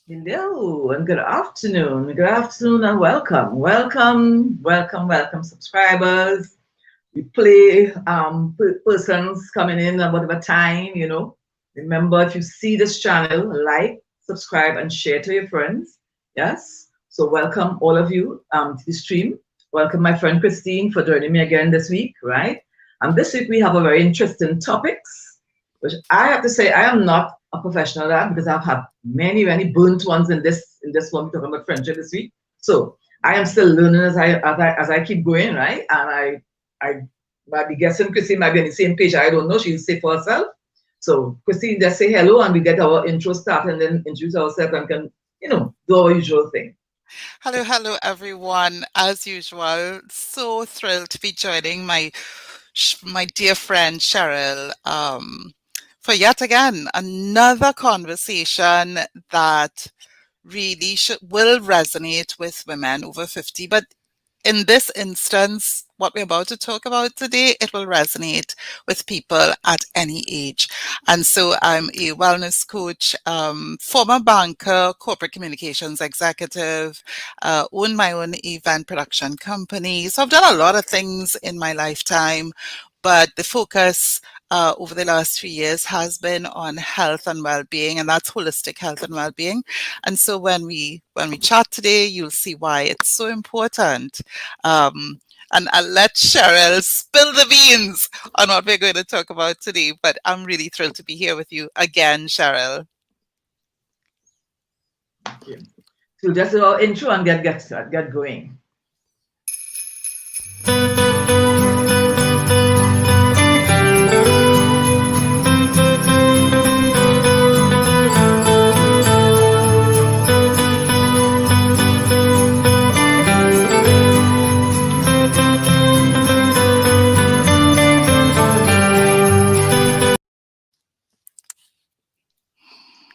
Hello and good afternoon. Good afternoon and welcome. Welcome, subscribers. We play persons coming in at whatever time. Remember, if you see this channel, like, subscribe, and share to your friends. Yes. So welcome all of you to the stream. Welcome my friend Christine for joining me again this week, right? And this week we have a very interesting topics, which I have to say I am not a professional at because I've had many burnt ones in this one talking about friendship this week. So I am still learning as I keep going, right? And I might be guessing Christine might be on the same page. I don't know. She'll say for herself. So Christine, just say hello and we get our intro started and then introduce ourselves and can, do our usual thing. Hello, everyone. As usual, so thrilled to be joining my dear friend Cheryl for yet again another conversation that really will resonate with women over 50. But in this instance, what we're about to talk about today, it will resonate with people at any age. And so I'm a wellness coach, former banker, corporate communications executive, own my own event production company. So I've done a lot of things in my lifetime, but the focus over the last 3 years has been on health and well-being, and that's holistic health and well-being. And so when we chat today, you'll see why it's so important. And I'll let Cheryl spill the beans on what we're going to talk about today. But I'm really thrilled to be here with you again, Cheryl. Okay. So just our intro and get going.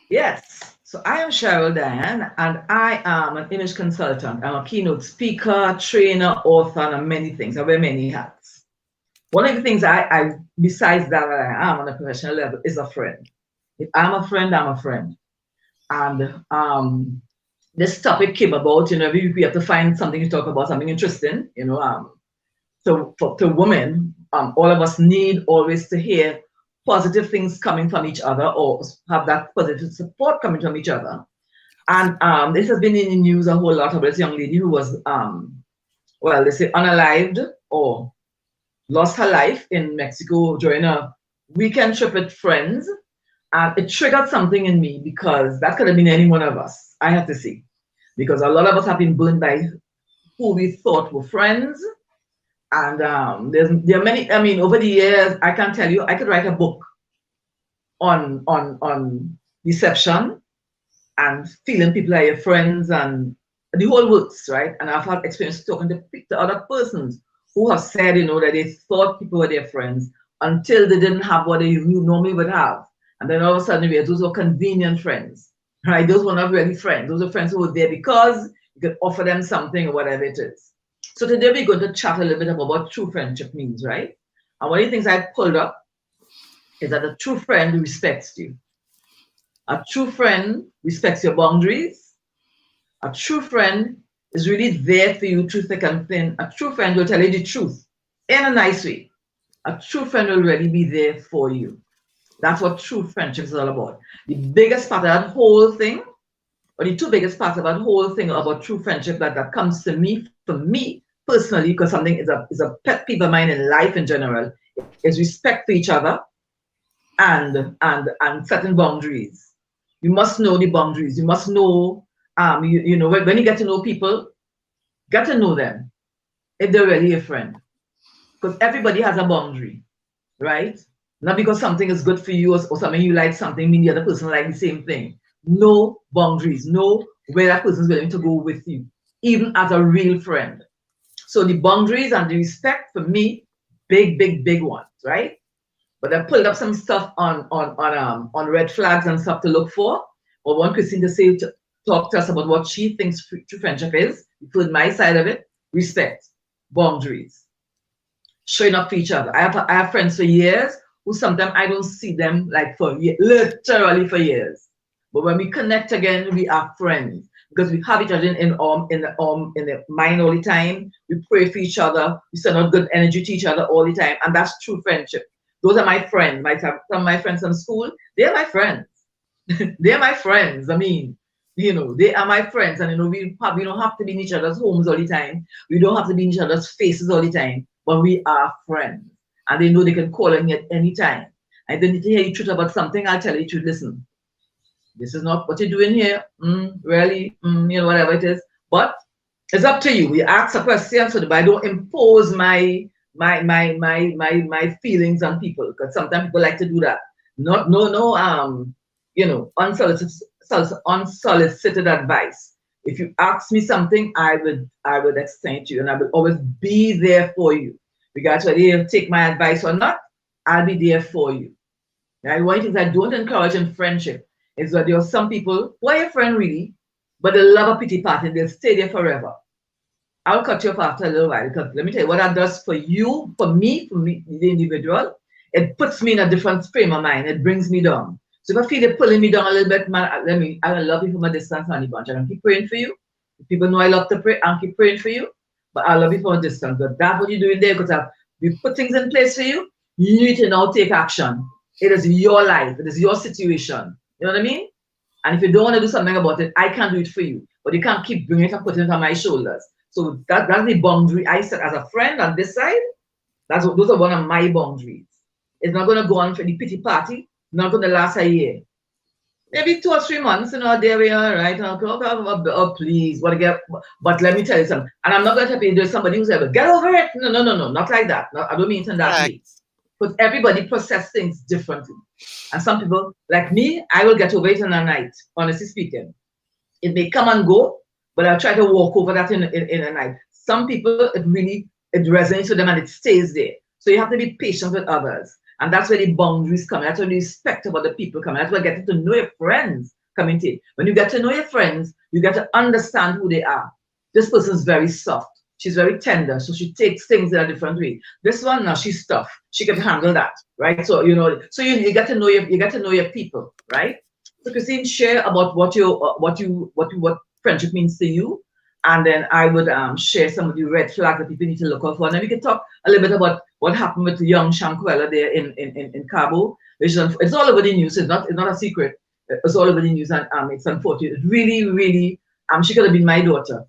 Yes. So I am Cheryl Diane, and I am an image consultant. I'm a keynote speaker, trainer, author, and many things. I wear many hats. One of the things besides that I am on a professional level, is a friend. If I'm a friend, I'm a friend. And this topic came about, we have to find something to talk about, something interesting, So to women, all of us need always to hear positive things coming from each other or have that positive support coming from each other. And this has been in the news a whole lot about this young lady who was, they say unalived or lost her life in Mexico during a weekend trip with friends. And it triggered something in me because that could have been any one of us, I have to say. Because a lot of us have been burned by who we thought were friends. And there are many, over the years, I can tell you, I could write a book on deception and feeling people are your friends and the whole works, right? And I've had experience talking to other persons who have said, that they thought people were their friends until they didn't have what they normally would have. And then all of a sudden, those were convenient friends, right? Those were not really friends. Those were friends who were there because you could offer them something or whatever it is. So today we're going to chat a little bit about what true friendship means, right? And one of the things I pulled up is that a true friend respects you. A true friend respects your boundaries. A true friend is really there for you through thick and thin. A true friend will tell you the truth in a nice way. A true friend will really be there for you. That's what true friendship is all about. The biggest part of that whole thing, or the two biggest parts of that whole thing about true friendship that comes to me, for me personally, because something is a pet peeve of mine in life in general, is respect for each other and setting boundaries. You must know the boundaries. You must know, when you get to know people, get to know them if they're really a friend. Because everybody has a boundary, right? Not because something is good for you or something you like something, mean the other person like the same thing. No boundaries. Know where that person is willing to go with you, even as a real friend. So the boundaries and the respect for me, big ones, right? But I pulled up some stuff on red flags and stuff to look for. Or one Christine to talk to us about what she thinks true friendship is. Include my side of it: respect, boundaries, showing up for each other. I have friends for years who sometimes I don't see them like for literally for years. But when we connect again, we are friends because we have each other in the mind all the time. We pray for each other. We send out good energy to each other all the time, and that's true friendship. Those are my friends. Some of my friends from school, they're my friends. They're my friends. I mean, they are my friends, and we don't have to be in each other's homes all the time. We don't have to be in each other's faces all the time, but we are friends, and they know they can call on me at any time. I don't need to hear you truth about something. I'll tell you truth. Listen, this is not what you're doing here. Really, whatever it is. But it's up to you. We ask a question, so that I don't impose my feelings on people, because sometimes people like to do that. Not no unsolicited advice. If you ask me something, I would explain to you, and I will always be there for you. Regardless whether you take my advice or not, I'll be there for you. Right? One thing I don't encourage in friendship is that there are some people who are your friend really, but they love a pity party and they'll stay there forever. I'll cut you off after a little while, because let me tell you what that does for you, for me, the individual. It puts me in a different frame of mind. It brings me down. So if I feel it pulling me down a little bit, man, I will love you from a distance, honey bunch. I can keep praying for you. People know I love to pray. I'll keep praying for you, but I love you from a distance. But that's what you're doing there, because we put things in place for you. You need to now take action. It is your life. It is your situation. You know what I mean? And if you don't want to do something about it, I can't do it for you. But you can't keep bringing it and putting it on my shoulders. So that's the boundary I set as a friend on this side. Those are one of my boundaries. It's not going to go on for the pity party. Not going to last a year. Maybe 2 or 3 months, there we are, right? Oh, please, what again? But let me tell you something. And I'm not going to tell you there's somebody who's ever, get over it. No, not like that. No, I don't mean it in that way. But everybody process things differently. And some people, like me, I will get over it in a night, honestly speaking. It may come and go, but I'll try to walk over that in a night. Some people, it resonates with them and it stays there. So you have to be patient with others. And that's where the boundaries come. That's where the respect about the people come. That's where getting to know your friends come into. When you get to know your friends, you get to understand who they are. This person's very soft. She's very tender, so she takes things in a different way. This one, now she's tough. She can handle that, right? So you get to know your people, right? So Christine, share about what friendship means to you, and then I would share some of the red flags that people need to look out for, and then we can talk a little bit about what happened with the young Shankwella there in Cabo. It's all over the news. It's not a secret. It's all over the news, and it's unfortunate. Really, really, she could have been my daughter.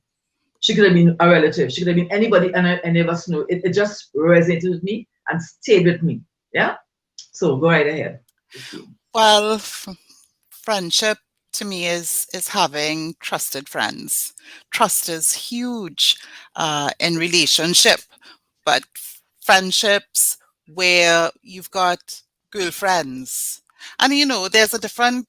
She could have been a relative. She could have been anybody, and I never knew. It just resonated with me and stayed with me. Yeah. So go right ahead. Well, friendship to me is having trusted friends. Trust is huge in relationship, but friendships where you've got girlfriends, and there's a different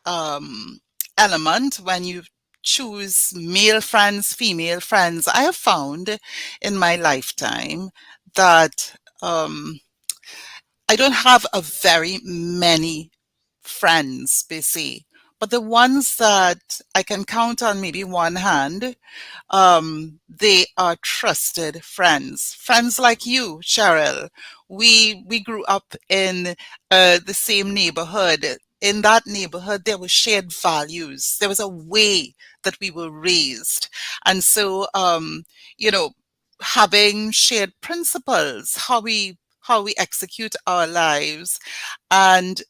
element when you choose male friends, female friends. I have found in my lifetime that I don't have a very many friends, basically, but the ones that I can count on maybe one hand, they are trusted friends. Friends like you, Cheryl. We grew up in the same neighborhood. In that neighborhood, there were shared values. There was a way that we were raised. And so, having shared principles, how we execute our lives. And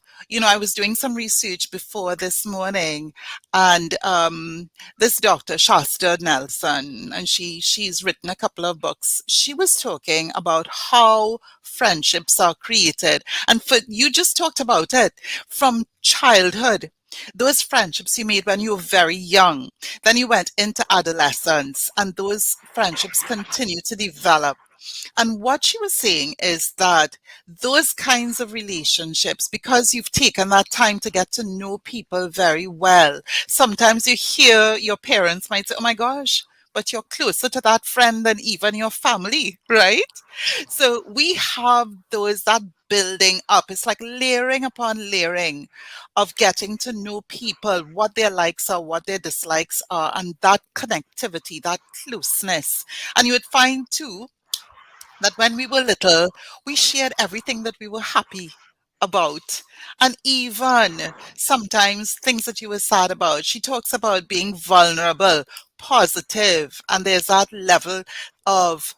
I was doing some research before this morning, and this doctor, Shasta Nelson, and she's written a couple of books. She was talking about how friendships are created, and you just talked about it from childhood. Those friendships you made when you were very young, then you went into adolescence, and those friendships continue to develop. And what she was saying is that those kinds of relationships, because you've taken that time to get to know people very well, sometimes you hear your parents might say, oh my gosh, but you're closer to that friend than even your family, right? So we have that building up. It's like layering upon layering of getting to know people, what their likes are, what their dislikes are, and that connectivity, that closeness. And you would find too that when we were little, we shared everything that we were happy about. And even sometimes things that you were sad about, she talks about being vulnerable, positive, and there's that level of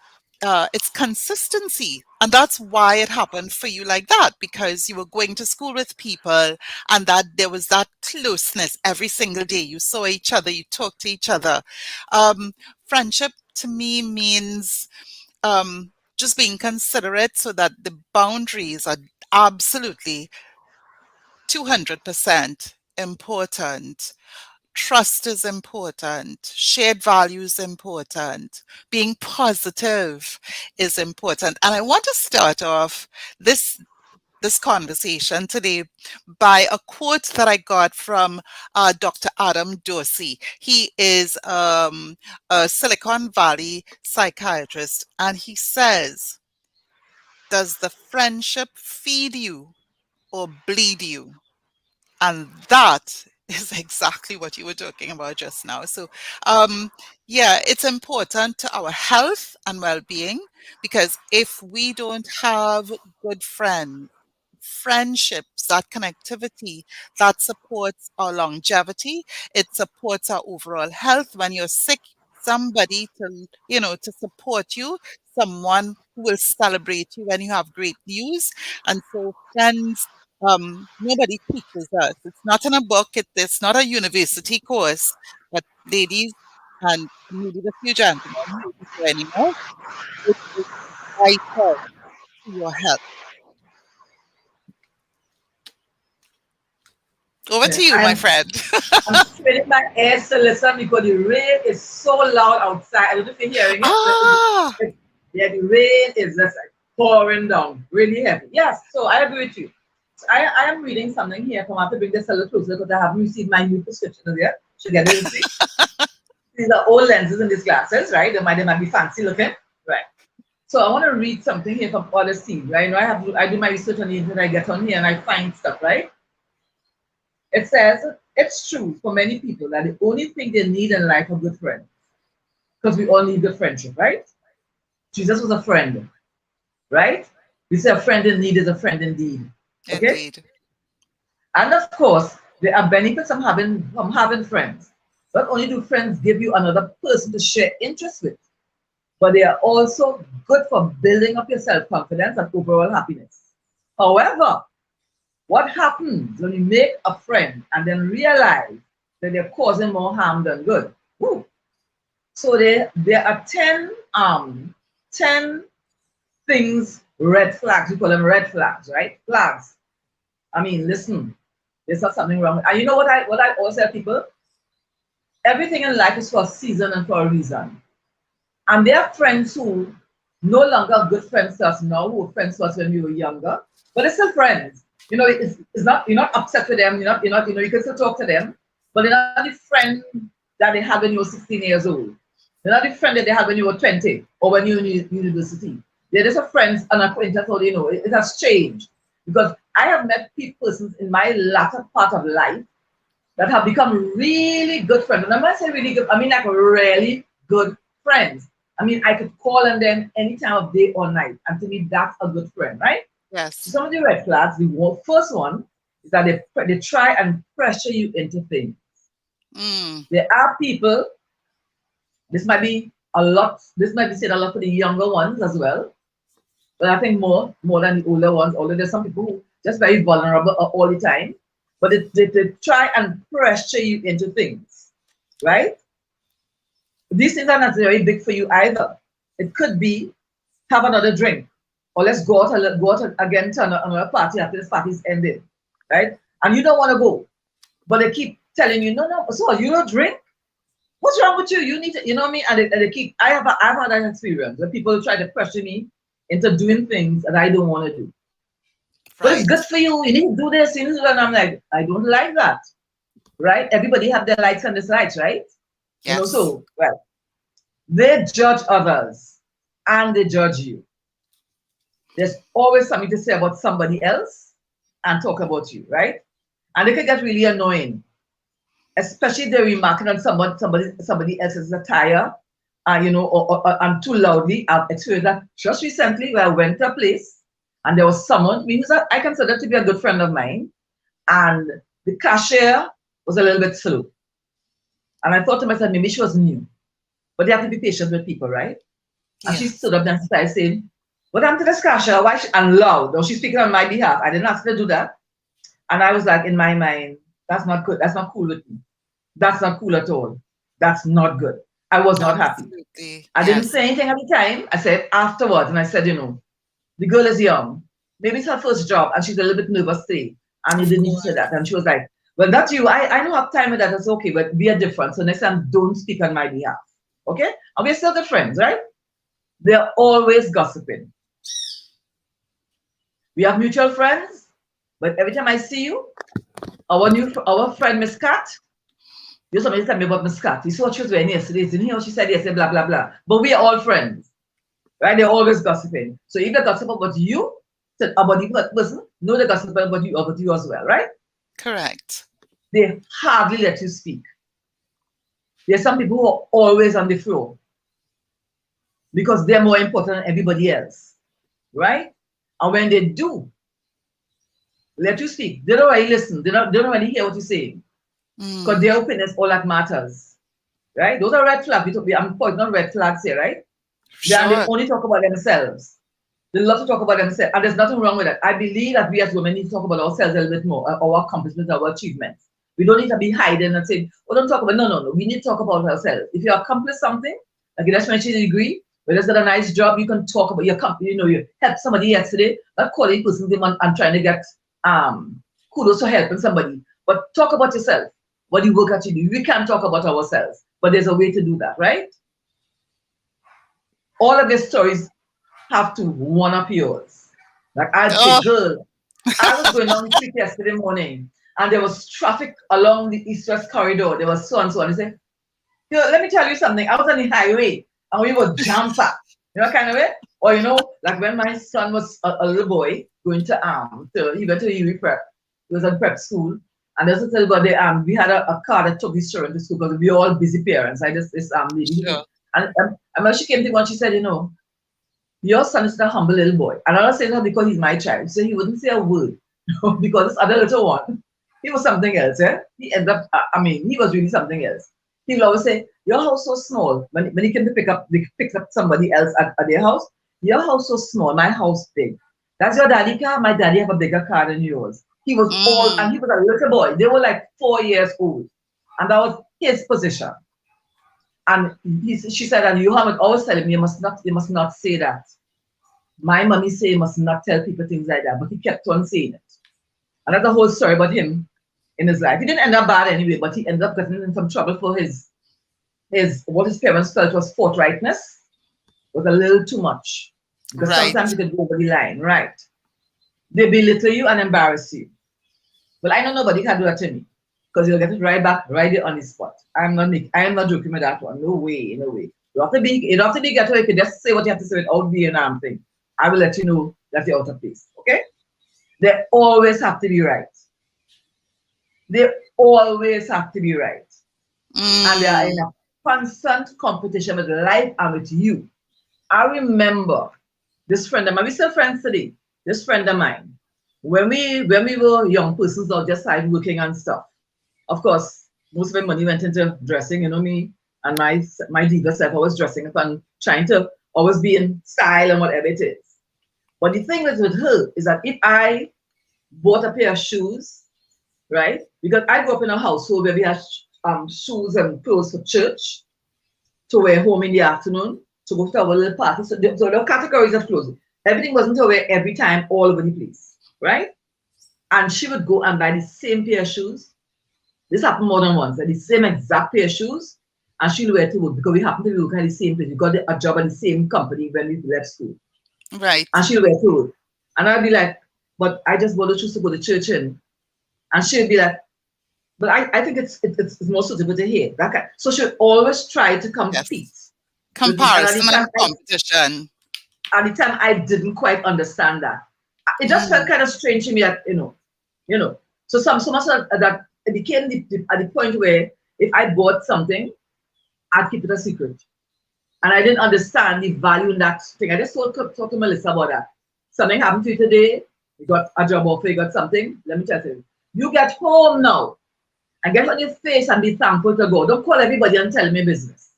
it's consistency. And that's why it happened for you like that, because you were going to school with people and that there was that closeness every single day. You saw each other, you talked to each other. Friendship to me means just being considerate so that the boundaries are absolutely 200% important. Trust is important. Shared values important. Being positive is important. And I want to start off this conversation today by a quote that I got from Dr. Adam Dorsey. He is a Silicon Valley psychiatrist, and he says, "Does the friendship feed you or bleed you?" And that is exactly what you were talking about just now. So, yeah, it's important to our health and well-being, because if we don't have good friends, friendships, that connectivity that supports our longevity, it supports our overall health. When you're sick, somebody to, to support you, someone who will celebrate you when you have great news. And so friends, nobody teaches us. It's not in a book. It's not a university course. But ladies, and maybe the few gentlemen who isn't here anymore, it is vital to your health. Over to Yeah, you, my friend. I'm spinning my ears to listen because the rain is so loud outside. I don't know if you're hearing it, but Ah, yeah, the rain is just like pouring down, really heavy. Yes, so I agree with you. So I am reading something here. Come on, I have to bring this a little closer because I haven't received my new prescription yet. Should get it this week. These are old lenses in these glasses, right? They might be fancy looking, right? So I want to read something here from Odyssey, right? I do my research on the internet. I get on here and I find stuff, right? It says it's true for many people that the only thing they need in life are good friends, because we all need good friendship, right? Jesus was a friend, right? We say a friend in need is a friend indeed. Okay? indeed. And of course, there are benefits from having friends. Not only do friends give you another person to share interests with, but they are also good for building up your self-confidence and overall happiness. However, what happens when you make a friend and then realize that they're causing more harm than good? Woo. So there are 10 things, red flags. We call them red flags, right? Flags. I mean, listen, there's not something wrong. And you know what I always tell people? Everything in life is for a season and for a reason. And there are friends who no longer are good friends to us now, who were friends to us when we were younger, but they're still friends. It's not, you're not upset with them, you can still talk to them, but they're not the friend that they had when you were 16 years old. They're not the friend that they had when you were 20 or when you were in university. They're just a friends and acquaintance, so it has changed. Because I have met persons in my latter part of life that have become really good friends. And when I say really good, I mean like really good friends. I mean, I could call on them any time of day or night. And to me, that's a good friend, right? So Yes. some of the red flags, first one is that they try and pressure you into things. Mm, There are people, this might be said a lot for the younger ones as well, but I think more than the older ones, although there's some people who just very vulnerable all the time, but they try and pressure you into things, right? These things are not very big for you either. It could be have another drink, or let's go out again to another party after this party's ended, right? And you don't want to go, but they keep telling you, no, so you don't drink? What's wrong with you? You need to, you know what I mean? And they keep, I've had an experience where people try to pressure me into doing things that I don't want to do. But it's good right. for you. You need to do this, you need to do that. And I'm like, I don't like that, right? Everybody have their likes and dislikes, right? Yes. So, well, they judge others and they judge you. There's always something to say about somebody else and talk about you, right? And it can get really annoying, especially if they're remarking on somebody else's attire, or too loudly. I've experienced that just recently where I went to a place And there was someone, I consider to be a good friend of mine, and the cashier was a little bit slow. And I thought to myself, maybe she was new. But you have to be patient with people, right? And she Yes. stood up and started saying, "What happened to this cashier? Why?" And loud. Though she's speaking on my behalf. I didn't ask her to do that. And I was like, in my mind, that's not good. That's not cool with me. That's not cool at all. That's not good. I was not happy. Absolutely. I didn't Yes. say anything at the time. I said afterwards, and I said, the girl is young. Maybe it's her first job, and she's a little bit nervous today. And you Of didn't need to say course. that. And she was like, "Well, that's you. I don't have time with that. That's okay, but we are different. So next time, don't speak on my behalf. Okay? And we're still good friends, right?" They're always gossiping. We have mutual friends, but every time I see you, our friend Miss Cat, you somebody tell me about Miss Cat. You saw what she was wearing yesterday. Didn't hear what she said yesterday, blah, blah, blah. But we are all friends, right? They're always gossiping. So if they gossip about you, about the person, no, they gossip about you as well, right? Correct. They hardly let you speak. There's some people who are always on the floor because they're more important than everybody else, right? And when they do let you speak, they don't really listen. They don't really hear what you're saying because their opinion is all that matters, right? Those are red flags. I'm pointing out red flags here, right? They Sure. only talk about themselves. They love to talk about themselves, and there's nothing wrong with that. I believe that we as women need to talk about ourselves a little bit more, our accomplishments, our achievements. We don't need to be hiding and saying, "Oh, don't talk about." No. We need to talk about ourselves. If you accomplish something, like you just mentioned a degree, but just got a nice job, you can talk about your company. You helped somebody yesterday. That quality person came on and trying to get kudos for helping somebody. But talk about yourself. What you work at you do. We can't talk about ourselves, but there's a way to do that, right? All of these stories have to one up yours. Like I'd say, Oh, "Girl, I was going down the street yesterday morning and there was traffic along the east-west corridor. There was so and so." And I said, "Let me tell you something. I was on the highway and we were jam-packed." Kind of way? Or, like when my son was a little boy going he went to UWI prep. He was at prep school. And there's a tell about we had a car that took his children to school because we were all busy parents. This lady. sure. And when she came to me and she said, "Your son is a humble little boy." And I'm not saying that because he's my child. So he wouldn't say a word. Because this other little one, he was something else. He ended up, he was really something else. He will always say, "Your house so small." When he came to pick up somebody else at their house, "Your house so small, my house big. That's your daddy car. My daddy have a bigger car than yours." He was and he was a little boy. They were like 4 years old. And that was his position. And she said, "And you haven't always telling me you must not say that. My mommy say you must not tell people things like that." But he kept on saying it. And that's the whole story about him in his life. He didn't end up bad anyway, but he ended up getting in some trouble for his what his parents felt was forthrightness was a little too much. Because Right. sometimes you can go over the line, right? They belittle you and embarrass you. Well, I know nobody can do that to me. Because you'll get it right back, right there on the spot. I am not joking with that one. No way, no way. You have to be ghetto. You can just say what you have to say without being thing. I will let you know that you're out of place. Okay? They always have to be right. They always have to be right. And they are in a constant competition with life and with you. I remember this friend of mine, we're still friends today. This friend of mine, when we were young persons or just started working and stuff, of course, most of my money went into dressing, me and my diva self, always dressing up and trying to always be in style and whatever it is. But the thing is with her is that if I bought a pair of shoes, right? Because I grew up in a household where we had shoes and clothes for church, to wear home in the afternoon, to go to our little party. So there were categories of clothes. Everything wasn't to wear every time, all over the place, right? And she would go and buy the same pair of shoes. This happened more than once. The same exact pair of shoes, and she'll wear to work because we happen to be working at the same place. We got a job at the same company when we left school. Right. And she'll wear to work. And I'd be like, "But I just bought the shoes to go to church in." And she'll be like, "But I think it's more suitable to here." So she'll always try to compete. Yes. Comparison and competition. At the time, I didn't quite understand that. It just felt kind of strange to me that, So so much that it became at the point where if I bought something, I'd keep it a secret. And I didn't understand the value in that thing. I just talked to Melissa about that. something happened to you today, you got a job offer, you got something, let me tell you, you get home now and get on your face and be thankful to God. Don't call everybody and tell me business.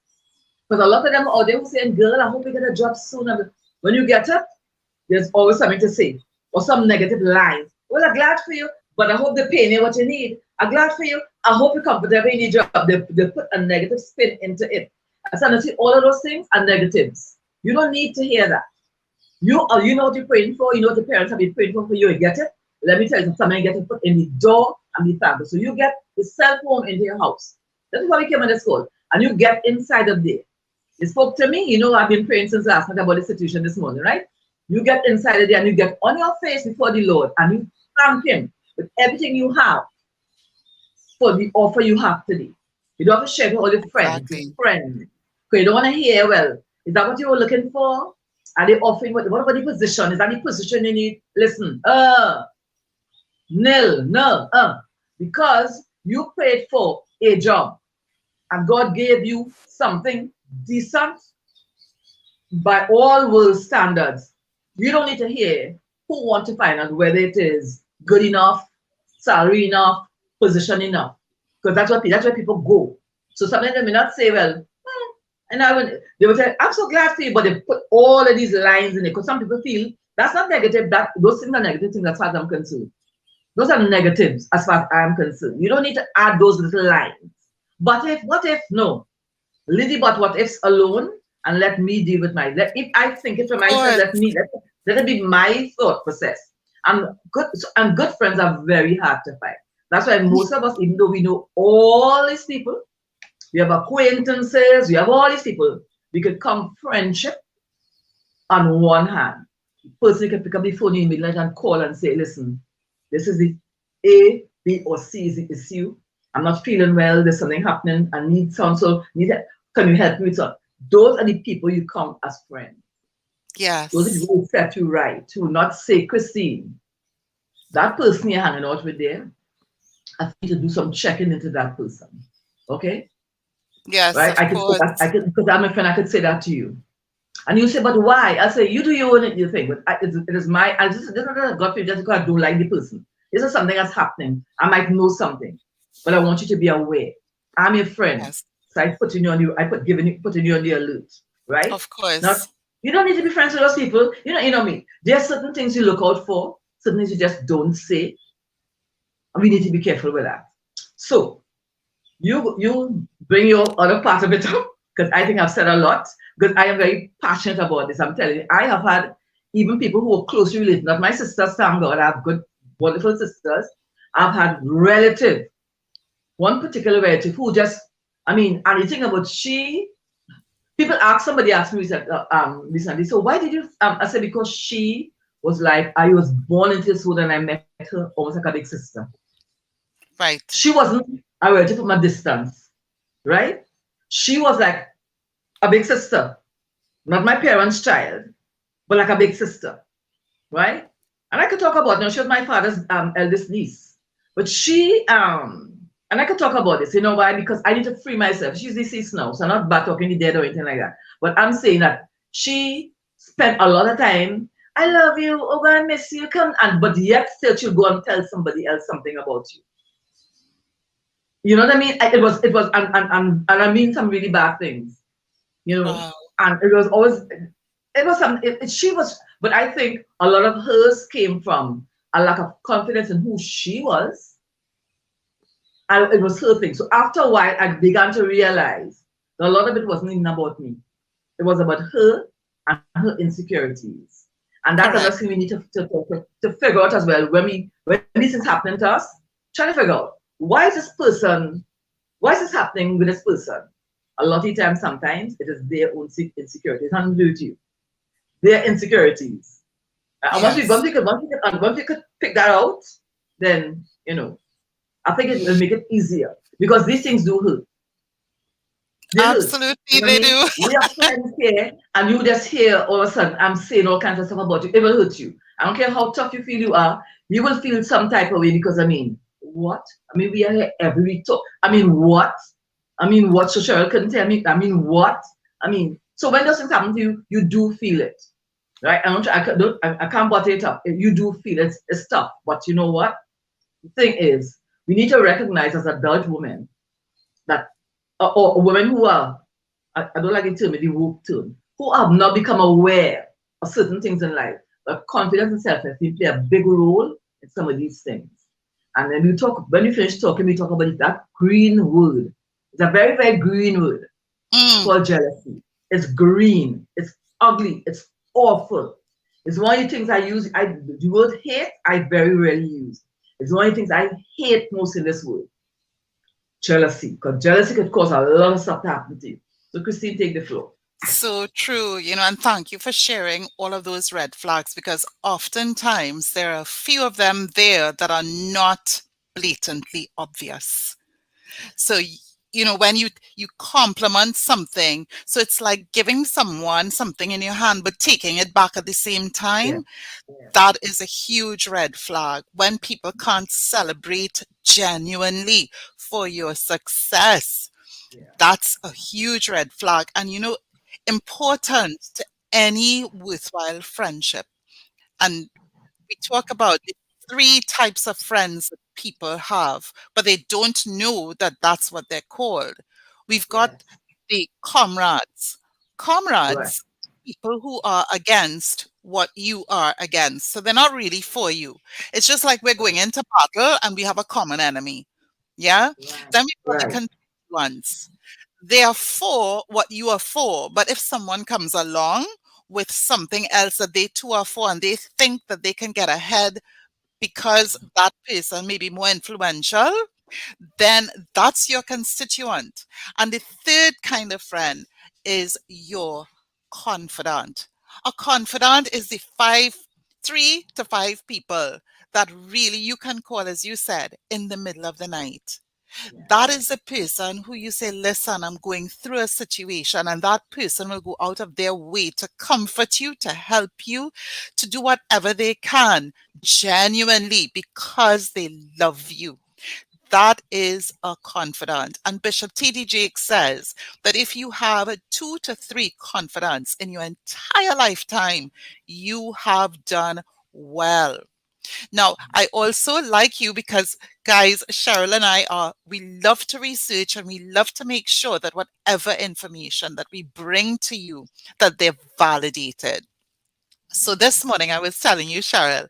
Because a lot of them are there who saying, girl, I hope you get a job soon. When you get it, there's always something to say or some negative lines. Well, I'm glad for you, but I hope they pay you what you need. I'm glad for you. I hope you're comfortable in your job. They put a negative spin into it. And so see, all of those things are negatives. You don't need to hear that. You know what you're praying for. You know what the parents have been praying for you. You get it. Let me tell you, something get it put in the door and be thankful. So you get the cell phone into your house. That's why we came in the school. And you get inside of there. You spoke to me. You know I've been praying since last night about the situation this morning, right? You get inside of there and you get on your face before the Lord and you thank Him with everything you have for the offer you have today. You don't have to share with all your friends. Exactly. Because you don't want to hear, well, is that what you were looking for? Are they offering what about the position? Is that the position you need? Listen, because you paid for a job and God gave you something decent by all world standards. You don't need to hear who want to find out whether it is good enough, salary enough, position enough. Because that's where people go. So sometimes they may not say, well, and they will say, I'm so glad for you, but they put all of these lines in it. Because some people feel that's not negative, those things are negative things as far as I'm concerned. Those are negatives as far as I'm concerned. You don't need to add those little lines. But if, what if, no. Leave the but what ifs alone and let me deal with if I think it for myself, let it be my thought process. And good friends are very hard to find. That's why most of us, even though we know all these people, we have acquaintances, we have all these people, we could come friendship on one hand. The person can pick up the phone in the middle and call and say, listen, this is the A, B, or C is the issue. I'm not feeling well, there's something happening, I need counsel, can you help me with something? Those are the people you come as friends. Yes. Those are the people who set you right, who not say, Christine, that person you're hanging out with there, I need to do some checking into that person. Okay? Yes, right? Because I'm a friend, I could say that to you. And you say, but why? I say, you do your own thing, but it is my, this is not God just because I don't like the person. This is something that's happening. I might know something, but I want you to be aware. I'm your friend. Yes. So I putting you on the alert, right? Of course. Now, you don't need to be friends with those people. You know me. There are certain things you look out for, certain things you just don't say. And we need to be careful with that. So you bring your other part of it up, because I think I've said a lot, because I am very passionate about this. I'm telling you, I have had even people who are closely related, not my sisters, thank God, I have good, wonderful sisters. I've had relative, one particular relative who just, and the thing about somebody asked me recently, so why did you, I said, because she was like, I was born into this world and I met her almost like a big sister. Right. She wasn't a relative from a distance, right? She was like a big sister, not my parents' child, but like a big sister, right? And I could talk about, she was my father's eldest niece, but she, and I could talk about this, you know why? Because I need to free myself. She's deceased now, so I'm not bad talking the dead or anything like that. But I'm saying that she spent a lot of time, I love you, oh God, I miss you, but yet still she'll go and tell somebody else something about you. You know what I mean? It was, and I mean some really bad things, you know. Wow. And it was always, it was some, she was, but I think a lot of hers came from a lack of confidence in who she was. And it was her thing. So after a while, I began to realize that a lot of it wasn't even about me. It was about her and her insecurities. And that's another thing we need to figure out as well. When these things happen to us, try to figure out, why is this happening with this person? A lot of times, sometimes, it is their own insecurities. It's nothing to do with you. Their insecurities. And once you could pick that out, then, I think it will make it easier. Because these things do hurt. Absolutely, they do. We are friends here, and you just hear all of a sudden, I'm saying all kinds of stuff about you. It will hurt you. I don't care how tough you feel you are, you will feel some type of way because, what? We are here every week. What? What? So Cheryl couldn't tell me. What? So when those things happen to you, you do feel it, right? I can't butter it up. You do feel it's tough, but you know what? The thing is, we need to recognize as adult women that, or women who are, I don't like the term, the woke term, who have not become aware of certain things in life. But confidence and self-esteem play a big role in some of these things. And then when we finish talking, we talk about that green word. It's a very, very green word Mm. called jealousy. It's green. It's ugly. It's awful. It's one of the things I use. The word hate, I very rarely use. It's one of the things I hate most in this world. Jealousy. Because jealousy could cause a lot of stuff to happen to you. So Christine, take the floor. So true, and thank you for sharing all of those red flags, because oftentimes there are a few of them there that are not blatantly obvious. So, when you compliment something, so it's like giving someone something in your hand but taking it back at the same Yeah. time. Yeah. That is a huge red flag when people can't celebrate genuinely for your success. Yeah. That's a huge red flag, and important to any worthwhile friendship. And we talk about the three types of friends that people have, but they don't know that that's what they're called. We've got Yes. the comrades. Right. Comrades, people who are against what you are against. So they're not really for you. It's just like we're going Right. into battle and we have a common enemy. Yeah? Right. Then we've got the Right. constituents. They are for what you are for. But if someone comes along with something else that they too are for and they think that they can get ahead because that person may be more influential, then that's your constituent. And the third kind of friend is your confidant. A confidant is the 3 to 5 people that really you can call, as you said, in the middle of the night. That is the person who you say, listen, I'm going through a situation, and that person will go out of their way to comfort you, to help you, to do whatever they can, genuinely, because they love you. That is a confidant. And Bishop T.D. Jakes says that if you have 2 to 3 confidants in your entire lifetime, you have done well. Now, I also like you because, guys, Cheryl and we love to research and we love to make sure that whatever information that we bring to you, that they're validated. So this morning I was telling you, Cheryl,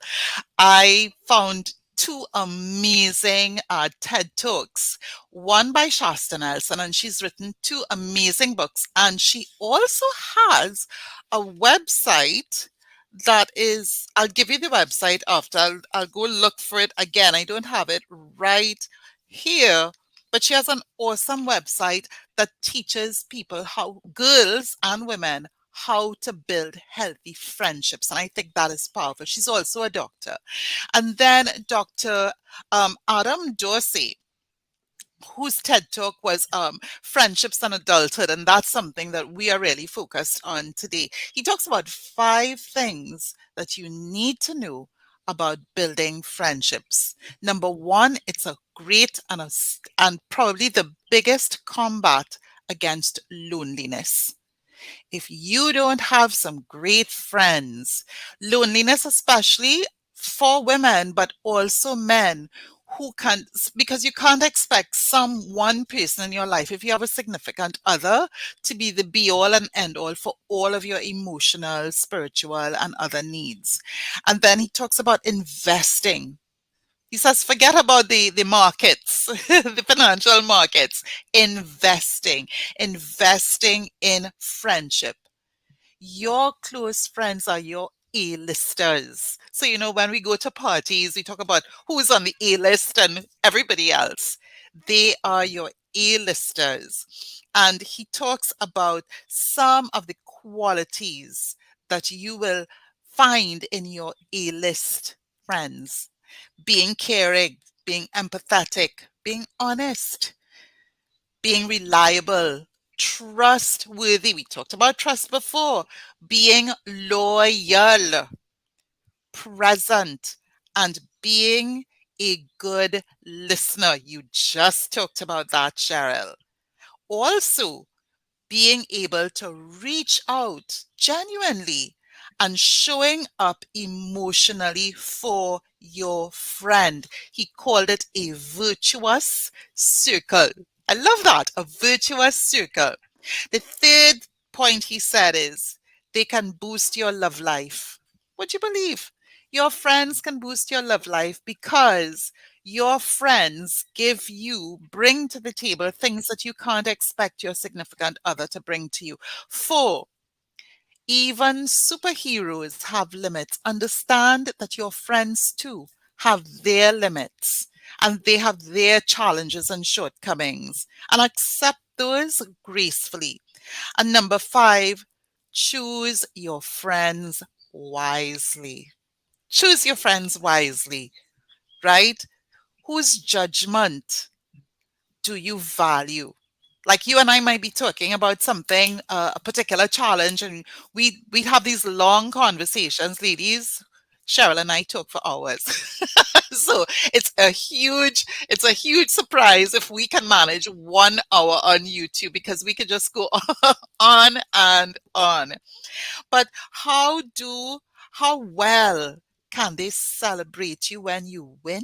I found 2 amazing TED Talks. One by Shasta Nelson, and she's written 2 amazing books. And she also has a website that is, I'll give you the website after. I'll go look for it again. I don't have it right here. But she has an awesome website that teaches people, how girls and women, how to build healthy friendships. And I think that is powerful. She's also a doctor. And then Dr. Adam Dorsey, whose TED Talk was Friendships and Adulthood. And that's something that we are really focused on today. He talks about 5 things that you need to know about building friendships. Number one, it's a great and probably the biggest combat against loneliness. If you don't have some great friends, loneliness, especially for women, but also men who can, because you can't expect some one person in your life, if you have a significant other, to be the be all and end all for all of your emotional, spiritual, and other needs. And then he talks about investing. He says, forget about the markets, the financial markets, investing, investing in friendship. Your close friends are your A-listers. So, when we go to parties, we talk about who's on the A list and everybody else. They are your A-listers. And he talks about some of the qualities that you will find in your A-list friends: being caring, being empathetic, being honest, being reliable, trustworthy. We talked about trust before. Being loyal, present, and being a good listener. You just talked about that, Cheryl. Also, being able to reach out genuinely and showing up emotionally for your friend. He called it a virtuous circle. I love that, a virtuous circle. The third point he said is they can boost your love life. Would you believe? Your friends can boost your love life because your friends bring to the table things that you can't expect your significant other to bring to you. Four, even superheroes have limits. Understand that your friends too have their limits and they have their challenges and shortcomings, and accept those gracefully. And number five, choose your friends wisely. Choose your friends wisely, right? Whose judgment do you value? Like you and I might be talking about something, a particular challenge, and we have these long conversations, ladies. Cheryl and I talk for hours. So it's a huge surprise if we can manage 1 hour on YouTube, because we could just go on and on. But how well can they celebrate you when you win?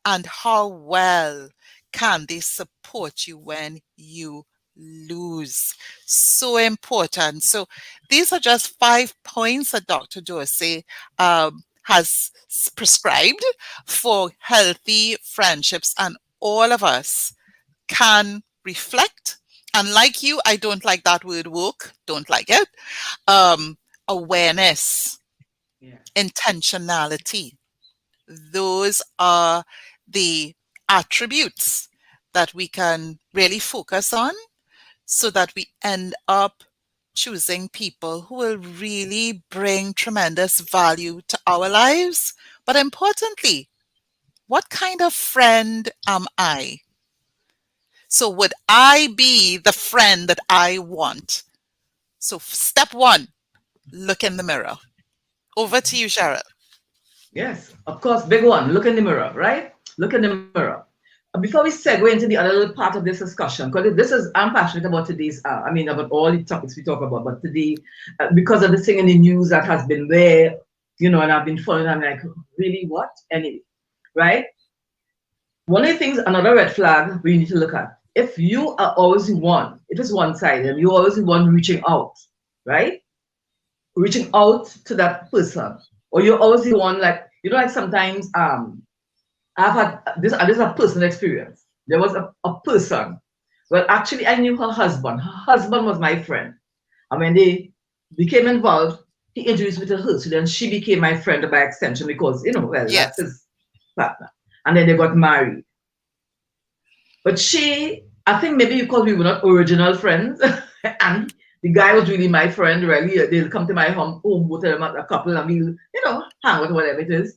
And how well can they support you when you lose? So important. So these are just 5 points that Dr. Dorsey has prescribed for healthy friendships, and all of us can reflect. And like you, I don't like that word woke, don't like it. Awareness, Yeah. intentionality, those are the attributes that we can really focus on so that we end up choosing people who will really bring tremendous value to our lives. But importantly, what kind of friend am I? So, would I be the friend that I want? So, step one, look in the mirror. Over to you, Cheryl. Yes, of course, big one. Look in the mirror, right? Look in the mirror. Before we segue into the other little part of this discussion, because I'm passionate about today's, about all the topics we talk about, but today, because of the thing in the news that has been there, and I've been following, I'm like, really, what? Anyway, right? One of the things, another red flag we need to look at, if you are always the one, if it's one side, and you're always the one reaching out, right? Reaching out to that person, or you're always the one, like, like sometimes I've had this is a personal experience. There was a person, well, actually I knew her husband was my friend, and when they became involved, he introduced me to her, so then she became my friend by extension, because well, that's Yes. his partner, and then they got married. But I think maybe because we were not original friends, and the guy was really my friend, really. They'll come to my home, both of them a couple, and we'll, hang out, whatever it is.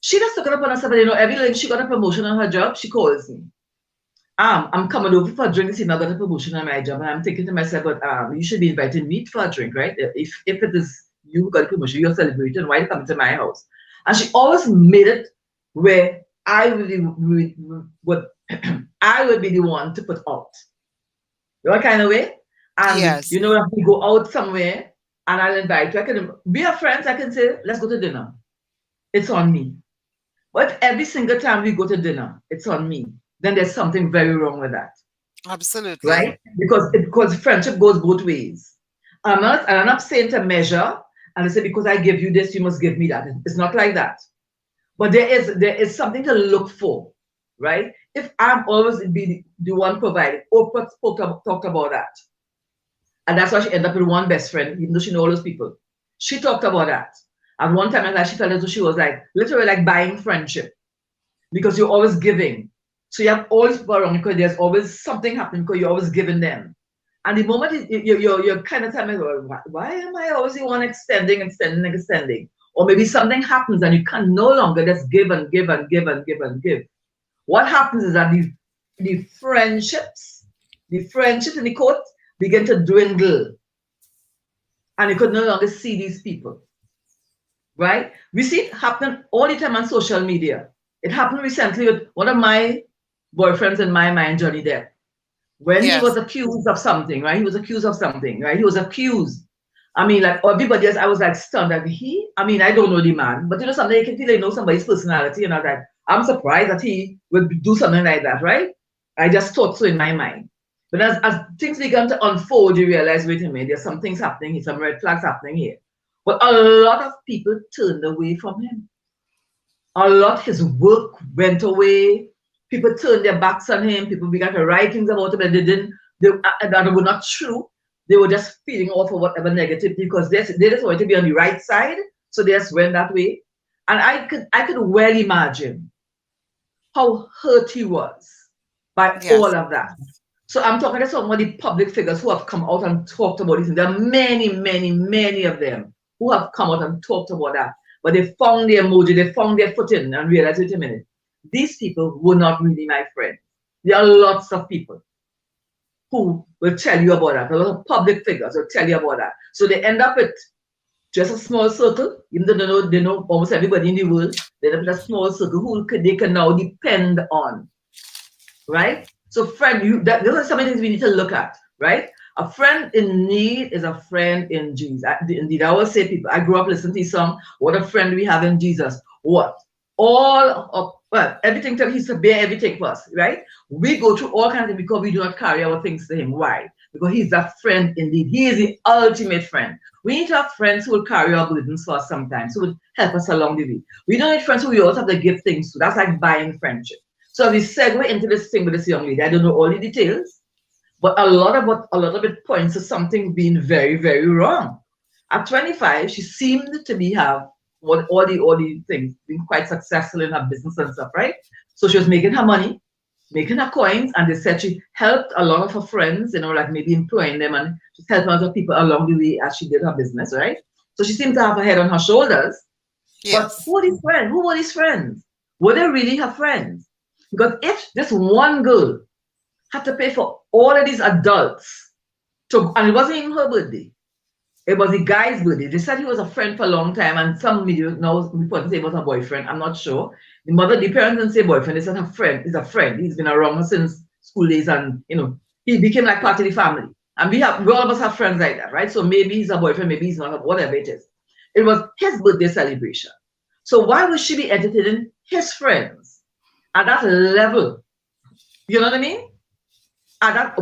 She just took it upon herself, every time she got a promotion on her job, she calls me. I'm coming over for a drink, see, I got a promotion on my job, and I'm thinking to myself, but you should be inviting me for a drink, right? If it is you who got a promotion, you're celebrating, why are you coming to my house? And she always made it where I would I would be the one to put out. You know what kind of way? And Yes. if we go out somewhere and I'll invite you, I can be our friends, I can say, let's go to dinner. It's on me. But every single time we go to dinner, it's on me. Then there's something very wrong with that. Absolutely. Right? Because friendship goes both ways. I'm not saying to measure and I say, because I give you this, you must give me that. It's not like that. But there is something to look for, right? If I'm always be the one providing, Oprah talked about that. And that's why she ended up with one best friend, even though she knew all those people. She talked about that. And one time, she felt as though she was like, literally like buying friendship, because you're always giving. So you have always people around, because there's always something happening, because you're always giving them. And the moment you're kind of telling me, why am I always the one extending? Or maybe something happens and you can no longer just give and give and give and give and give. What happens is that the friendships in the court begin to dwindle. And you could no longer see these people. Right? We see it happen all the time on social media. It happened recently with one of my boyfriends in my mind, Johnny Depp. When he was accused of something, right? He was accused of something, right? He was accused. I mean, like everybody else, I was like stunned. Like I mean, I don't know the man, but you know, something you can feel, know somebody's personality, and I was like, I'm surprised that he would do something like that, right? I just thought so in my mind. But as things began to unfold, you realize, wait a minute, there's some things happening here, some red flags happening here. But a lot of people turned away from him. A lot, his work went away. People turned their backs on him. People began to write things about him, and that were not true. They were just feeding off of whatever negativity because they just wanted to be on the right side, so they just went that way. And I could well imagine how hurt he was by all of that. So I'm talking to some of the public figures who have come out and talked about this. And there are many, many, many of them who have come out and talked about that. But they found their mojo, they found their footing and realized, wait a minute, these people were not really my friends. There are lots of people who will tell you about that. A lot of public figures will tell you about that. So they end up with just a small circle, even though they know almost everybody in the world. They end up with a small circle who they can now depend on, right? So friend, those are some of the things we need to look at, right? A friend in need is a friend in Jesus. Indeed, I always say, people, I grew up listening to this song, what a friend we have in Jesus. What? Everything to He's to bear everything for us, right? We go through all kinds of things because we do not carry our things to him. Why? Because he's a friend indeed. He is the ultimate friend. We need to have friends who will carry our burdens for us sometimes, who will help us along the way. We don't need friends who we also have to give things to. That's like buying friendship. So we segue into this thing with this young lady. I don't know all the details, but a lot of it points to something being very, very wrong. At 25, she seemed to have all the things, being quite successful in her business and stuff, right? So she was making her money, making her coins, and they said she helped a lot of her friends, like maybe employing them and just helping other people along the way as she did her business, right? So she seemed to have her head on her shoulders. Yes. But who were these friends? Were they really her friends? Because if this one girl had to pay for all of these adults, and it wasn't even her birthday, it was the guy's birthday. They said he was a friend for a long time, and some media now reporting say it was a boyfriend. I'm not sure. The parents didn't say boyfriend. They said a friend. He's a friend. He's been around since school days, and he became like part of the family. And we all of us have friends like that, right? So maybe he's a boyfriend, maybe he's not, whatever it is. It was his birthday celebration. So why would she be entertaining his friends at that level? You know what I mean?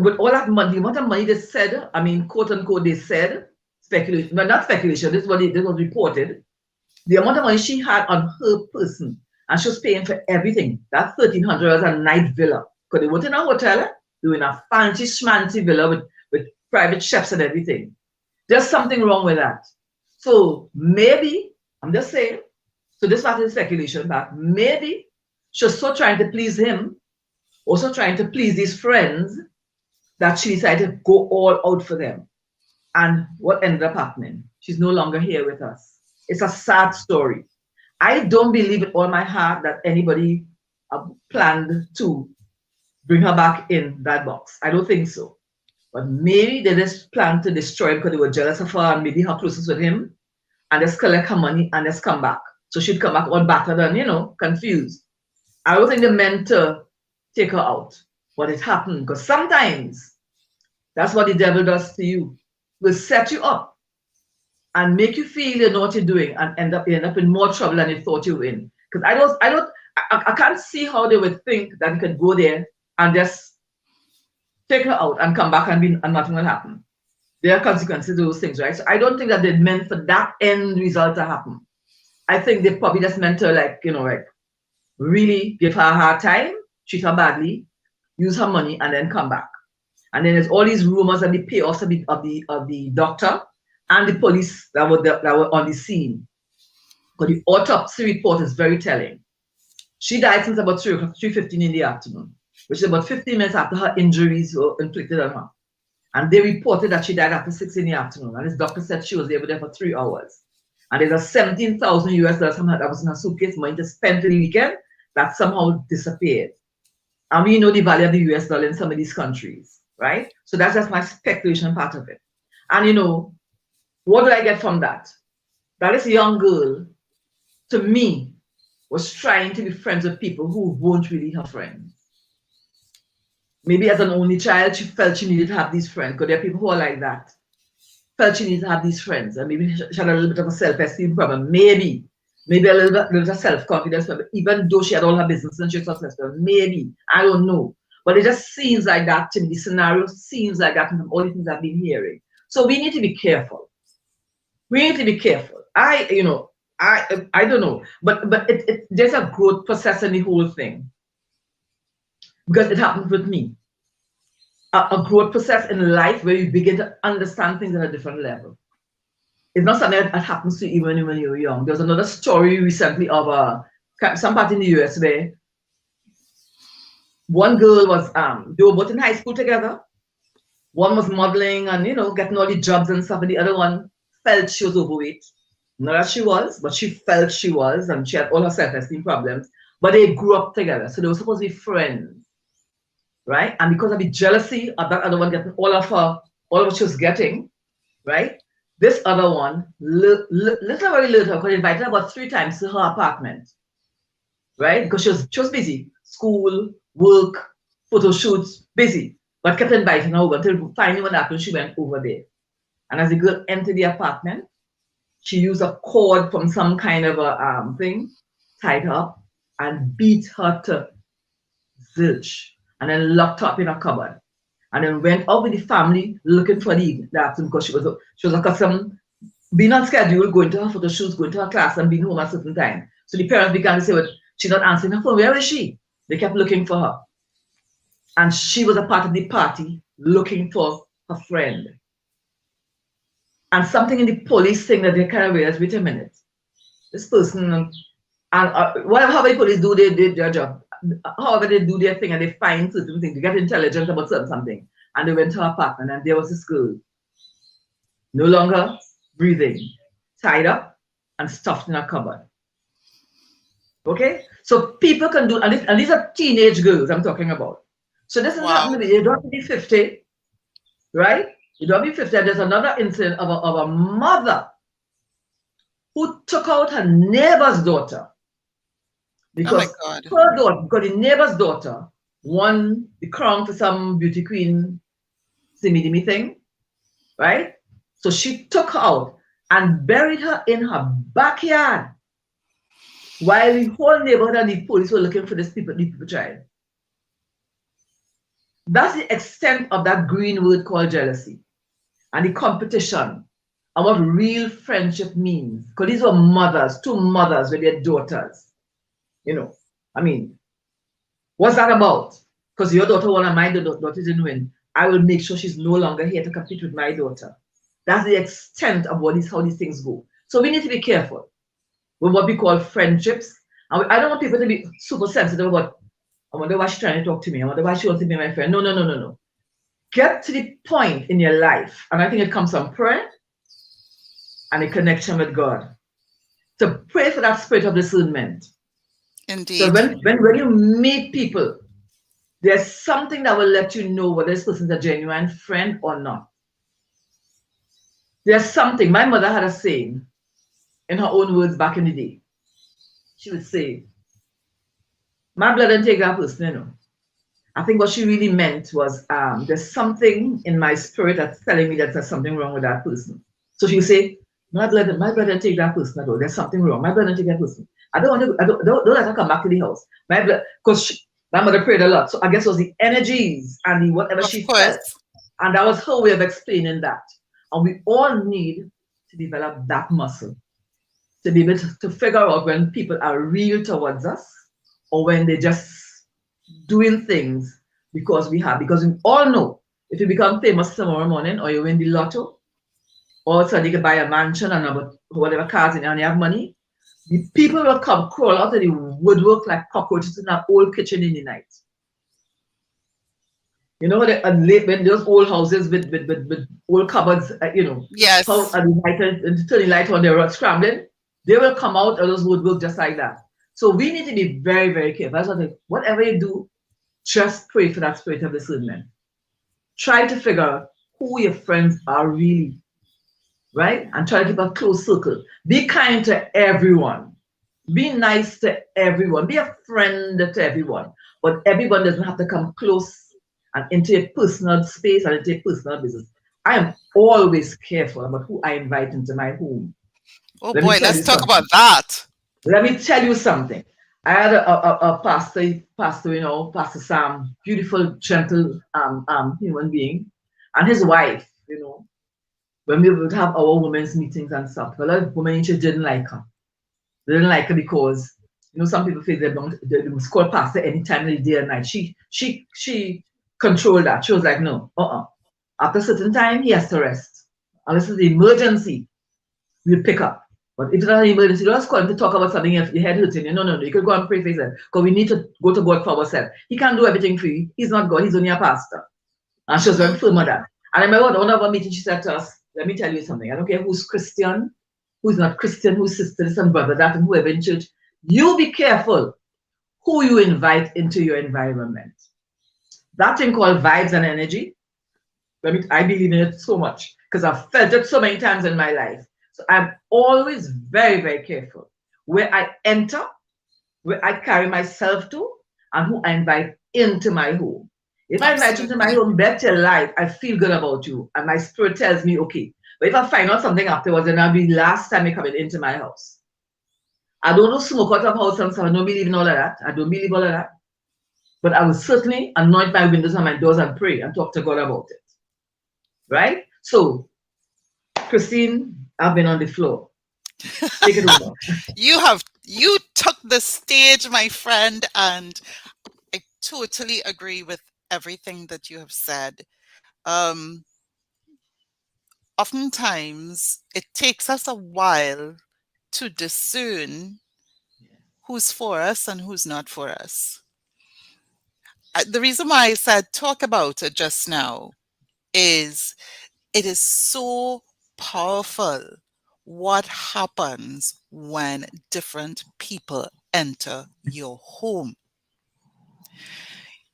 With all that money, the amount of money they said, I mean, quote unquote, they said. Speculation, but not speculation, this was reported. The amount of money she had on her person, and she was paying for everything. That $1,300 a night villa. Because they weren't in a hotel, they were in a fancy schmancy villa with private chefs and everything. There's something wrong with that. So maybe, I'm just saying, so this part is speculation, but maybe she was so trying to please him, also trying to please these friends, that she decided to go all out for them. And what ended up happening? She's no longer here with us. It's a sad story. I don't believe with all my heart that anybody planned to bring her back in that box. I don't think so. But maybe they just planned to destroy her because they were jealous of her and maybe her closeness with him, and just collect her money and just come back. So she'd come back all battered and, confused. I don't think they meant to take her out, but it happened because sometimes that's what the devil does to you. Will set you up and make you feel you know what you're doing and end up in more trouble than you thought you were in. Because I can't see how they would think that you could go there and just take her out and come back and nothing will happen. There are consequences to those things, right? So I don't think that they meant for that end result to happen. I think they probably just meant to really give her a hard time, treat her badly, use her money, and then come back. And then there's all these rumors and the payoffs of the doctor and the police that were on the scene. But the autopsy report is very telling. She died since about 3:15 in the afternoon, which is about 15 minutes after her injuries were inflicted on her. And they reported that she died after 6 in the afternoon. And this doctor said she was there for 3 hours. And there's a $17,000 US that was in her suitcase, money to spend for the weekend, that somehow disappeared. And we know the value of the US dollar in some of these countries. Right? So that's just my speculation part of it. And what do I get from that? That this young girl, to me, was trying to be friends with people who weren't really her friends. Maybe as an only child, she felt she needed to have these friends, because there are people who are like that. felt she needed to have these friends, and maybe she had a little bit of a self-esteem problem, maybe a little bit of self-confidence problem, even though she had all her business and she was successful, maybe, I don't know. But it just seems like that to me, the scenario seems like that from all the things I've been hearing. So we need to be careful. We need to be careful. I don't know, but there's a growth process in the whole thing, because it happened with me. A growth process in life where you begin to understand things at a different level. It's not something that happens to you even when you're young. There was another story recently of some part in the US where one girl was they were both in high school together. One was modeling and getting all the jobs and stuff, and the other one felt she was overweight. Not that she was, but she felt she was, and she had all her self-esteem problems. But they grew up together, so they were supposed to be friends. Right? And because of the jealousy of that other one getting all of what she was getting, right? This other one, little could invite her about 3 times to her apartment, right? Because she was busy, school, work, photo shoots, busy, but kept inviting her over until finally what happened, she went over there. And as the girl entered the apartment, she used a cord from some kind of a thing, tied her up, and beat her to zilch. And then locked her up in a cupboard, and then went out with the family looking for the afternoon, because she was accustomed being on schedule, going to her photo shoots, going to her class, and being home at a certain time. So the parents began to say, well, she's not answering her phone. Where is she? They kept looking for her, and she was a part of the party looking for her friend. And something in the police thing that they kind of realized, wait a minute, this person and whatever the police do, they did their job. However they do their thing and they find certain things, they get intelligent about certain something, and they went to her apartment, and there was this girl, no longer breathing, tied up and stuffed in a cupboard. Okay, so people can do, and these are teenage girls I'm talking about. So this is happening to me. You don't be 50, right? You don't be 50. There's another incident of a mother who took out her neighbor's daughter. Because her daughter, because the neighbor's daughter won the crown for some beauty queen simmy thing, right? So she took her out and buried her in her backyard while the whole neighborhood and the police were looking for the people child. That's the extent of that green word called jealousy and the competition and what real friendship means. Because these were mothers, 2 mothers with their daughters. I mean, what's that about? Because your daughter won and my daughter didn't win. I will make sure she's no longer here to compete with my daughter. That's the extent of how these things go. So we need to be careful with what we call friendships. And I don't want people to be super sensitive about, I wonder why she's trying to talk to me. I wonder why she wants to be my friend. No. Get to the point in your life, and I think it comes from prayer and a connection with God. To pray for that spirit of discernment. Indeed. So when you meet people, there's something that will let you know whether this person's a genuine friend or not. There's something. My mother had a saying, in her own words back in the day. She would say, my blood don't take that person, I think what she really meant was, there's something in my spirit that's telling me that there's something wrong with that person. So she would say, my blood don't take that person at all. There's something wrong. My blood don't take that person. I don't let her come back to the house. My blood, because my mother prayed a lot. So I guess it was the energies and the whatever she felt. And that was her way of explaining that. And we all need to develop that muscle to be able to figure out when people are real towards us or when they're just doing things because we all know if you become famous tomorrow morning or you win the lotto or so you can buy a mansion and whatever cars and you have money, the people will come crawl out of the woodwork like cockroaches in that old kitchen in the night. You know, when those old houses with old cupboards, yes, and turning light on, they're scrambling, they will come out of those woodwork just like that. So we need to be very, very careful. That's what I think. Whatever you do, just pray for that spirit of discernment. Try to figure out who your friends are really, right? And try to keep a close circle. Be kind to everyone. Be nice to everyone. Be a friend to everyone. But everyone doesn't have to come close and into your personal space and into your personal business. I am always careful about who I invite into my home. Oh Let me boy, tell let's you talk about something. that. Let me tell you something. I had a pastor, Pastor Sam, beautiful, gentle human being, and his wife, when we would have our women's meetings and stuff, a lot of women in church didn't like her. They didn't like her because, some people feel they must call pastor anytime of the day and night. She controlled that. She was like, no, After a certain time, he has to rest. Unless it's an emergency, we'll pick up. But if it's not an emergency, don't just call him to talk about something if your head hurting you. No, no, no. You could go and pray for yourself. Because we need to go to God for ourselves. He can't do everything for you. He's not God, he's only a pastor. And she was very Hmm. firm on that. And I remember one of our meetings, she said to us, let me tell you something. I don't care who's Christian, who's not Christian, who's sister, this and brother, that, and whoever in church. You be careful who you invite into your environment. That thing called vibes and energy, I believe in it so much because I've felt it so many times in my life. So I'm always very, very careful where I enter, where I carry myself to, and who I invite into my home. If I invite you into my Absolutely. home, bet your life I feel good about you, and my spirit tells me okay. But if I find out something afterwards, then that'll be the last time you're coming into my house. I don't know smoke out of house and stuff. I don't believe in all of that. I don't believe all of that. But I will certainly anoint my windows and my doors and pray and talk to God about it. Right? So, Christine, I've been on the floor. Take it over. You took the stage, my friend, and I totally agree with everything that you have said. Um, Oftentimes, it takes us a while to discern who's for us and who's not for us. The reason why I said talk about it just now is it is so powerful what happens when different people enter your home.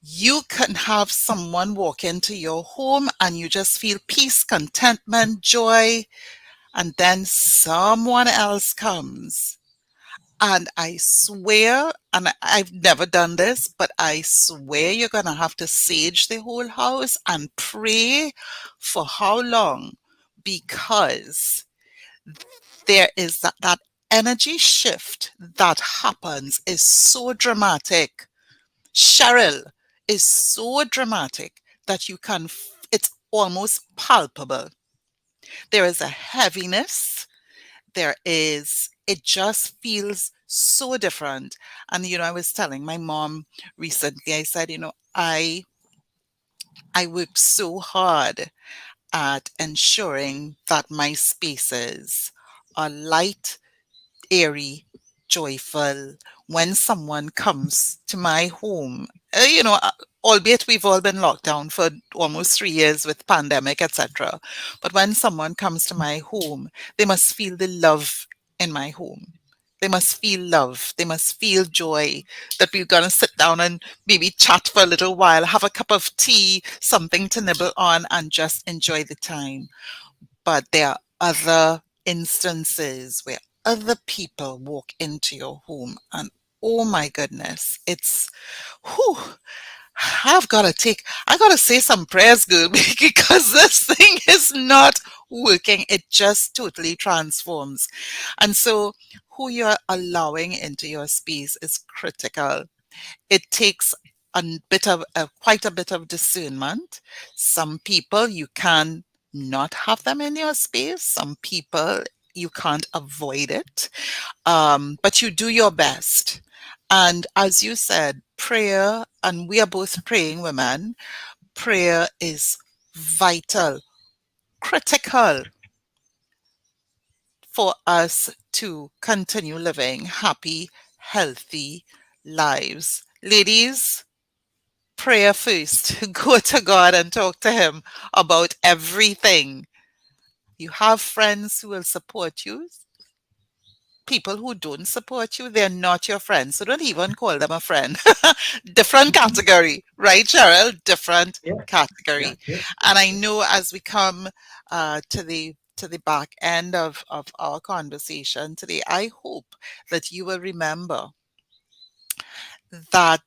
You can have someone walk into your home and you just feel peace, contentment, joy, and then someone else comes. And I swear, and I've never done this, but I swear you're going to have to sage the whole house and pray for how long? Because there is that energy shift that happens is so dramatic. Cheryl is so dramatic that it's almost palpable. There is a heaviness. It just feels so different. And, I was telling my mom recently, I said, I work so hard at ensuring that my spaces are light, airy, joyful. When someone comes to my home, albeit we've all been locked down for almost 3 years with pandemic, etc. But when someone comes to my home, they must feel the love in my home. They must feel love. They must feel joy that we're going to sit down and maybe chat for a little while, have a cup of tea, something to nibble on, and just enjoy the time. But there are other instances where other people walk into your home and oh my goodness, whew, I gotta say some prayers, girl, because this thing is not working. It just totally transforms. And so who you're allowing into your space is critical. It takes quite a bit of discernment. Some people you can not have them in your space. Some people you can't avoid it, but you do your best. And as you said, prayer, and we are both praying women, prayer is vital, critical for us to continue living happy, healthy lives. Ladies, prayer first. Go to God and talk to Him about everything. You have friends who will support you. People who don't support you, they're not your friends. So don't even call them a friend. Different category, right, Cheryl? Different Yeah, yeah, category. yeah. And I know as we come to the back end of our conversation today, I hope that you will remember that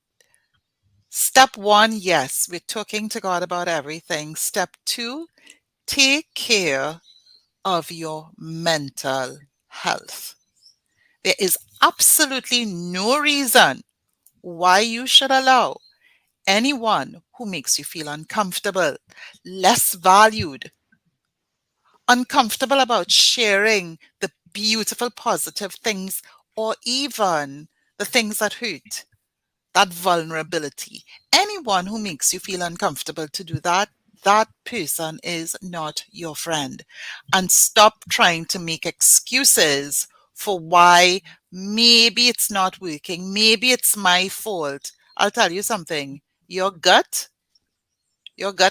step one, yes, we're talking to God about everything. Step two, take care of your mental health. There is absolutely no reason why you should allow anyone who makes you feel uncomfortable, less valued, uncomfortable about sharing the beautiful, positive things, or even the things that hurt, that vulnerability. Anyone who makes you feel uncomfortable to do that, that person is not your friend. And stop trying to make excuses for why maybe it's not working, maybe it's my fault. I'll tell you something. Your gut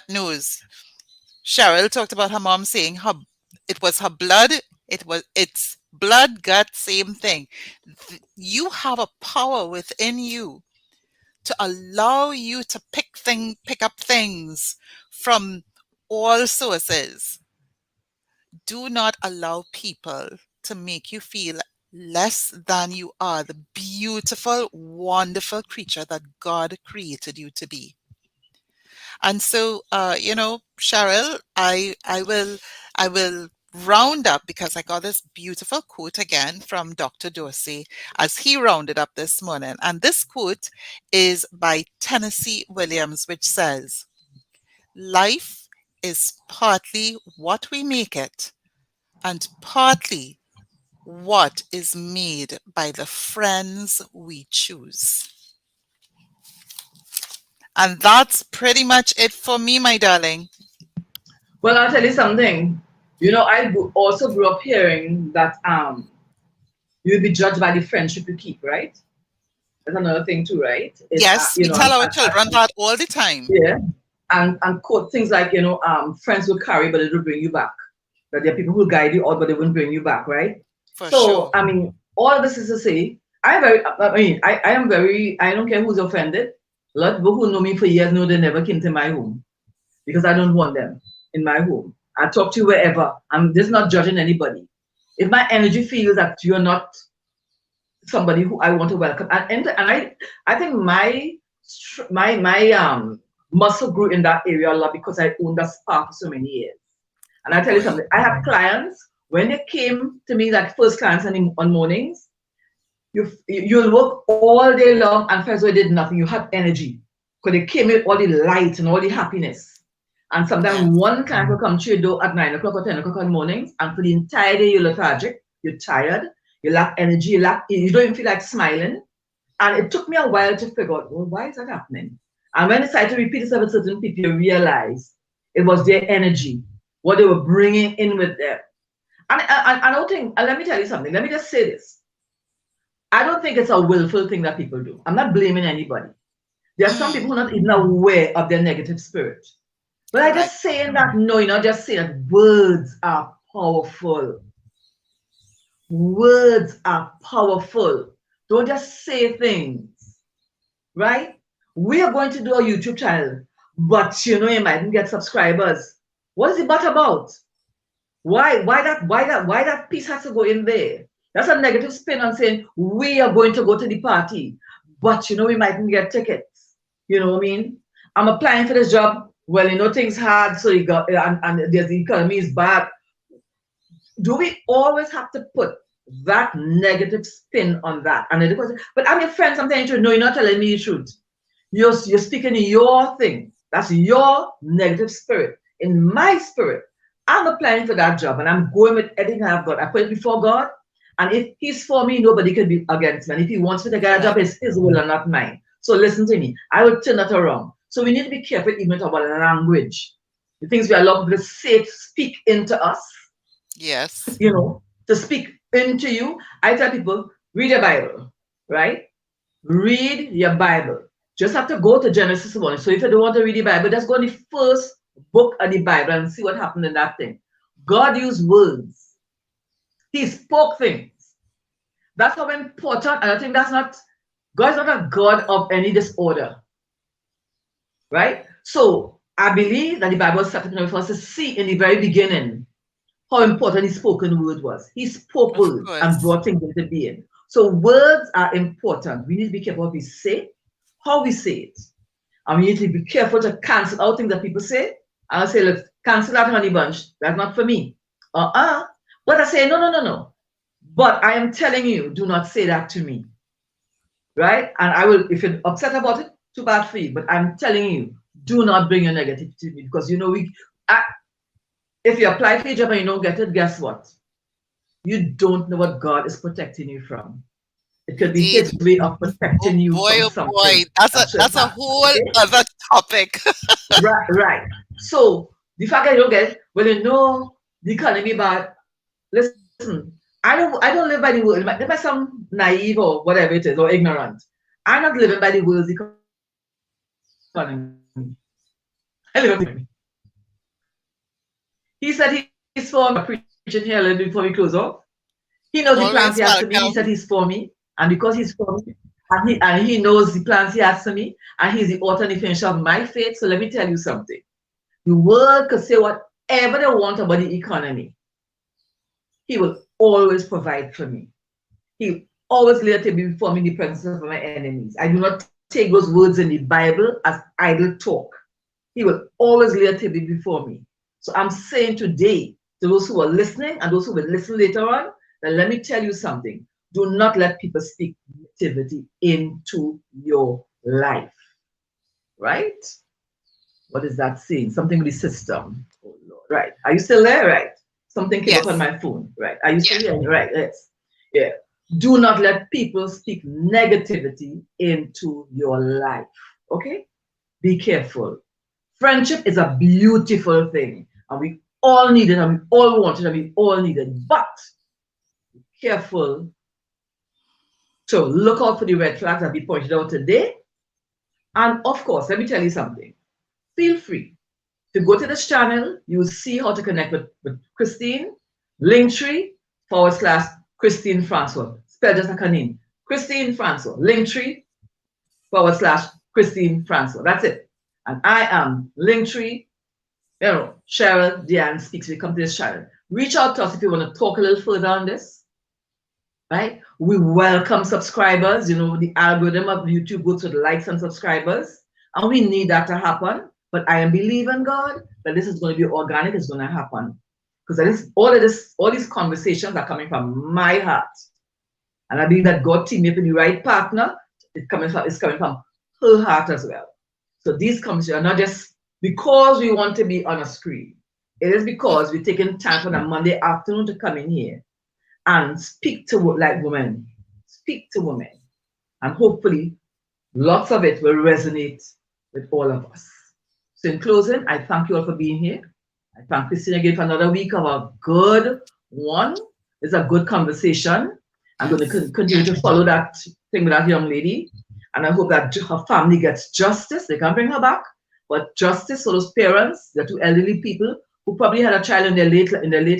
knows. Cheryl talked about her mom saying it was her blood, it's blood, gut, same thing. You have a power within you to allow you to pick up things from all sources. Do not allow people to make you feel less than you are, the beautiful, wonderful creature that God created you to be. And so, Cheryl, I will round up because I got this beautiful quote again from Dr. Dorsey as he rounded up this morning. And this quote is by Tennessee Williams, which says, "Life is partly what we make it, and partly what is made by the friends we choose." And that's pretty much it for me, my darling. Well, I'll tell you something. You know, also grew up hearing that you'll be judged by the friendship you keep, right? That's another thing too, right? Yes, we tell our children that all the time. Yeah, and quote things like, friends will carry, but it will bring you back. That there are people who guide you out, but they won't bring you back, right? For So, sure. I mean, all of this is to say, I am very, I don't care who's offended. A lot of people who know me for years know they never came to my home because I don't want them in my home. I talk to you wherever. I'm just not judging anybody. If my energy feels that you're not somebody who I want to welcome, I think my muscle grew in that area a lot because I owned that spa for so many years. And I tell you something, I have clients when they came to me, that first clients on mornings, you'll work all day long and first they did nothing. You had energy because they came with all the light and all the happiness. And sometimes one client will come to your door at 9 o'clock or 10 o'clock in the mornings, and for the entire day you're lethargic, you're tired, you lack energy, you don't even feel like smiling. And it took me a while to figure out, well, why is that happening? And when I started to repeat this with certain people, you realize it was their energy, what they were bringing in with them. And I don't think, and let me tell you something, let me just say this. I don't think it's a willful thing that people do. I'm not blaming anybody. There are some people who are not even aware of their negative spirit. But I just saying that, no, you're not just saying that words are powerful. Words are powerful. Don't just say things, right? We are going to do a YouTube channel, but you mightn't get subscribers. What is it about? Why that piece has to go in there? That's a negative spin on saying we are going to go to the party, but we mightn't get tickets. You know what I mean? I'm applying for this job. Well, things hard, so you got and the economy is bad. Do we always have to put that negative spin on that? And but I'm your friend. Sometimes you know you're not telling me the truth. You're speaking your thing. That's your negative spirit. In my spirit, I'm applying for that job and I'm going with everything I've got. I put it before God. And if he's for me, nobody can be against me. And if he wants me to get a job, it's his will and not mine. So listen to me. I will turn that around. So we need to be careful even with our language. The things we allow people to say, speak into us. Yes. To speak into you. I tell people, read your Bible, right? Read your Bible. Just have to go to Genesis 1. So if you don't want to read the Bible, just go to the first book of the Bible and see what happened in that thing. God used words. He spoke things. That's how important, and I think God's not a God of any disorder. Right? So I believe that the Bible set for us to see in the very beginning how important the spoken word was. He spoke words and brought things into being. So words are important. We need to be careful what we say, how we say it. And we need to be careful to cancel out things that people say. And I say, look, Cancel that honey bunch. That's not for me. But I say, no, no, no, no. But I am telling you, do not say that to me. Right? And I will, if you're upset about it, too bad for you. But I'm telling you, do not bring your negativity to me because if you apply for a job and you don't get it, guess what? You don't know what God is protecting you from. It could be His way of protecting you from Oh something. boy, that's a whole other topic. Right. So the fact that you don't get it, well, you know the economy bad. Listen, I don't live by the world. There might some naive or whatever it is or ignorant. I'm not living by the world's economy. I live by the. He said he's for me. Preaching here a little bit before we close off. He knows the plans he has for me. He said he's for me, and because he's for me, and he knows the plans he has for me, and he's the author and the finisher of my faith. So let me tell you something. The world could say whatever they want about the economy. He will always provide for me. He will always lay a table before me in the presence of my enemies. I do not take those words in the Bible as idle talk. He will always lay a table before me. So I'm saying today to those who are listening and those who will listen later on, that let me tell you something. Do not let people speak negativity into your life. Right? What is that saying? Something with the system. Oh Lord. Right. Are you still there? Right. Something came up on my phone. Right. Are you still here? Right. Yes. Yeah. Do not let people speak negativity into your life. Okay? Be careful. Friendship is a beautiful thing. And we all need it, and we all want it, and we all need it. But be careful to look out for the red flags that we pointed out today. And of course, let me tell you something. Feel free to go to this channel. You will see how to connect with Christine. Linktree/Christine Francois. Spell just like her name. Christine Francois. Linktree/Christine Francois. That's it. And I am Linktree. Cheryl Deanne Speaks. We come to this channel. Reach out to us if you want to talk a little further on this. Right? We welcome subscribers. The algorithm of YouTube goes with likes and subscribers. And we need that to happen. But I am believing God that this is going to be organic. It's going to happen. Because all these conversations are coming from my heart. And I believe that God teamed me with the right partner. It's coming from her heart as well. So these conversations are not just because we want to be on a screen. It is because we're taking time on a Monday afternoon to come in here and speak to women. Speak to women. And hopefully lots of it will resonate with all of us. So in closing, I thank you all for being here. I thank Christine again for another week of a good one. It's a good conversation. I'm going to continue to follow that thing with that young lady. And I hope that her family gets justice. They can bring her back. But justice for those parents, the two elderly people who probably had a child in their late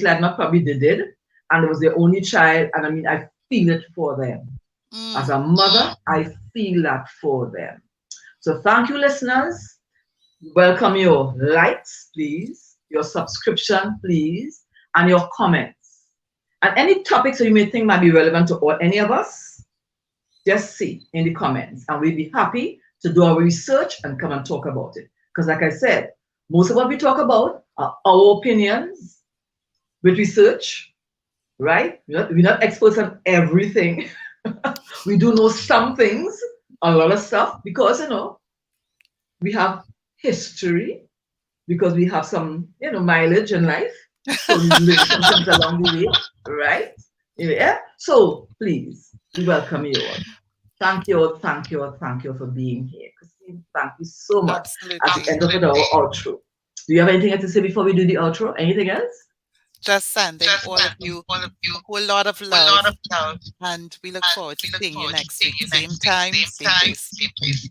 life, not probably they did, and it was their only child. And I mean, I feel it for them. As a mother, I feel that for them. So thank you, listeners. Welcome your likes, please, your subscription, please, and your comments. And any topics that you may think might be relevant to any of us, just see in the comments, and we'll be happy to do our research and come and talk about it. Because like I said, most of what we talk about are our opinions with research, right? We're not experts on everything. We do know some things, a lot of stuff, because, we have history, because we have some, mileage in life. So we live some things along the way, right? Yeah. So please, we welcome you all. Thank you all for being here. Christine, thank you so much. Absolutely. At the end of our outro. Do you have anything else to say before we do the outro? Anything else? Just sending all of you a whole lot of love. And we look forward to seeing you next week. Same time, same place.